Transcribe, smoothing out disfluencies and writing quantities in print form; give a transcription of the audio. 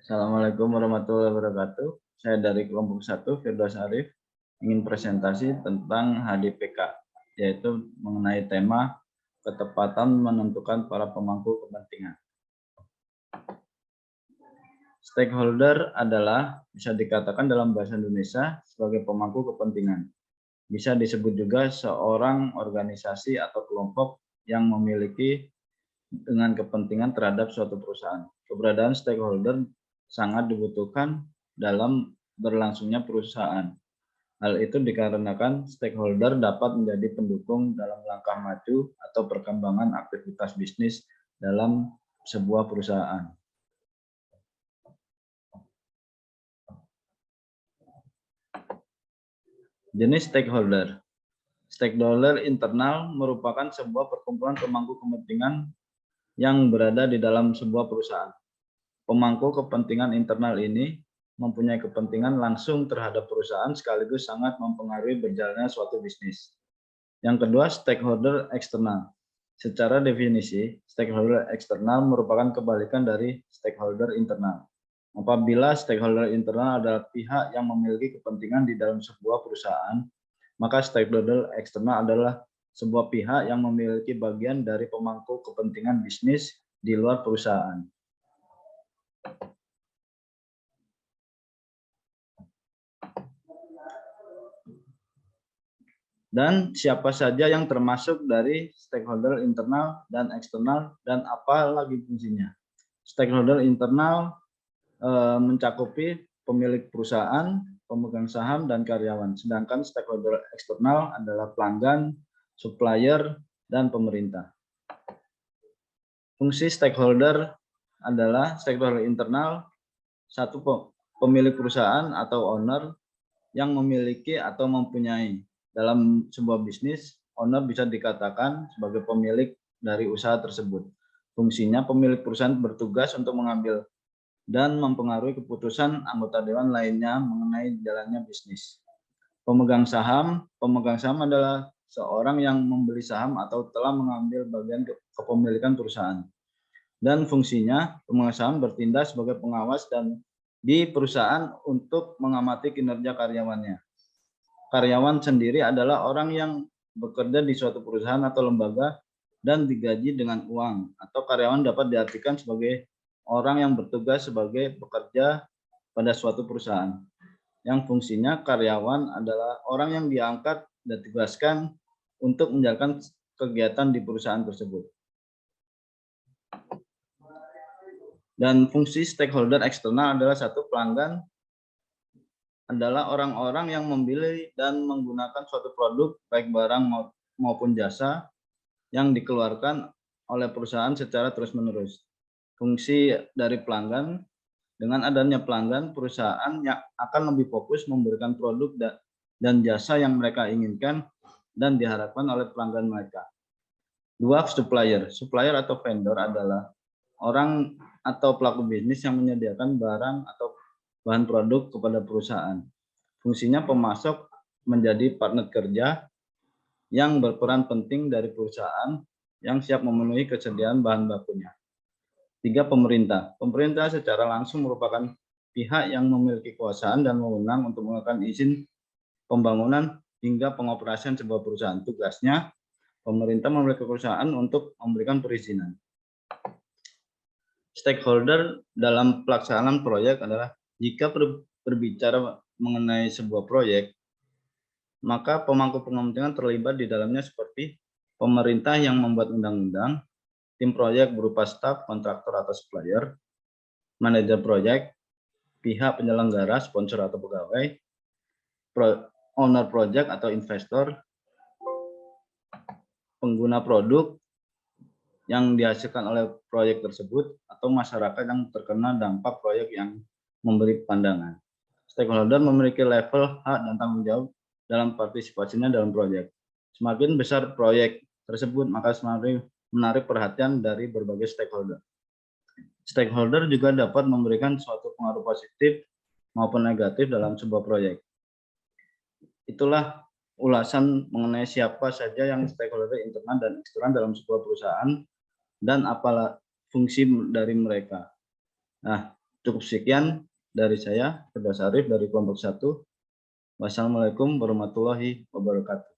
Assalamualaikum warahmatullahi wabarakatuh. Saya dari kelompok 1, Firdaus Arif, ingin presentasi tentang HDPK, yaitu mengenai tema ketepatan menentukan para pemangku kepentingan. Stakeholder adalah bisa dikatakan dalam bahasa Indonesia sebagai pemangku kepentingan. Bisa disebut juga seorang organisasi atau kelompok yang memiliki dengan kepentingan terhadap suatu perusahaan. Keberadaan stakeholder sangat dibutuhkan dalam berlangsungnya perusahaan. Hal itu dikarenakan stakeholder dapat menjadi pendukung dalam langkah maju atau perkembangan aktivitas bisnis dalam sebuah perusahaan. Jenis stakeholder. Stakeholder internal merupakan sebuah perkumpulan pemangku kepentingan yang berada di dalam sebuah perusahaan. Pemangku kepentingan internal ini mempunyai kepentingan langsung terhadap perusahaan sekaligus sangat mempengaruhi berjalannya suatu bisnis. Yang kedua, stakeholder eksternal. Secara definisi, stakeholder eksternal merupakan kebalikan dari stakeholder internal. Apabila stakeholder internal adalah pihak yang memiliki kepentingan di dalam sebuah perusahaan, maka stakeholder eksternal adalah sebuah pihak yang memiliki bagian dari pemangku kepentingan bisnis di luar perusahaan. Dan siapa saja yang termasuk dari stakeholder internal dan eksternal dan apa lagi fungsinya. Stakeholder internal mencakupi pemilik perusahaan, pemegang saham, dan karyawan. Sedangkan stakeholder eksternal adalah pelanggan, supplier, dan pemerintah. Fungsi stakeholder adalah stakeholder internal, satu pemilik perusahaan atau owner yang memiliki atau mempunyai. Dalam sebuah bisnis, owner bisa dikatakan sebagai pemilik dari usaha tersebut. Fungsinya pemilik perusahaan bertugas untuk mengambil dan mempengaruhi keputusan anggota dewan lainnya mengenai jalannya bisnis. Pemegang saham adalah seorang yang membeli saham atau telah mengambil bagian kepemilikan perusahaan. Dan fungsinya pemegang saham bertindak sebagai pengawas dan di perusahaan untuk mengamati kinerja karyawannya. Karyawan sendiri adalah orang yang bekerja di suatu perusahaan atau lembaga dan digaji dengan uang, atau karyawan dapat diartikan sebagai orang yang bertugas sebagai pekerja pada suatu perusahaan. Yang fungsinya karyawan adalah orang yang diangkat dan ditugaskan untuk menjalankan kegiatan di perusahaan tersebut. Dan fungsi stakeholder eksternal adalah satu, pelanggan adalah orang-orang yang membeli dan menggunakan suatu produk baik barang maupun jasa yang dikeluarkan oleh perusahaan secara terus-menerus. Fungsi dari pelanggan, dengan adanya pelanggan, perusahaan yang akan lebih fokus memberikan produk dan jasa yang mereka inginkan dan diharapkan oleh pelanggan mereka. Dua, supplier. Supplier atau vendor adalah orang atau pelaku bisnis yang menyediakan barang atau bahan produk kepada perusahaan. Fungsinya pemasok menjadi partner kerja yang berperan penting dari perusahaan yang siap memenuhi kesediaan bahan bakunya. Tiga, pemerintah. Pemerintah secara langsung merupakan pihak yang memiliki kekuasaan dan wewenang untuk mengeluarkan izin pembangunan hingga pengoperasian sebuah perusahaan. Tugasnya, pemerintah memiliki perusahaan untuk memberikan perizinan. Stakeholder dalam pelaksanaan proyek adalah jika berbicara mengenai sebuah proyek, maka pemangku kepentingan terlibat di dalamnya seperti pemerintah yang membuat undang-undang, tim proyek berupa staf, kontraktor atau supplier, manajer proyek, pihak penyelenggara, sponsor atau pegawai, owner project atau investor, pengguna produk yang dihasilkan oleh proyek tersebut, atau masyarakat yang terkena dampak proyek yang memberi pandangan. Stakeholder memiliki level hak dan tanggung jawab dalam partisipasinya dalam proyek. Semakin besar proyek tersebut, maka semakin menarik perhatian dari berbagai stakeholder. Stakeholder juga dapat memberikan suatu pengaruh positif maupun negatif dalam sebuah proyek. Itulah ulasan mengenai siapa saja yang stakeholder internal dan eksternal dalam sebuah perusahaan dan apalah fungsi dari mereka. Nah, Cukup sekian dari saya, Firdaus Arif dari kelompok 1. Wassalamualaikum warahmatullahi wabarakatuh.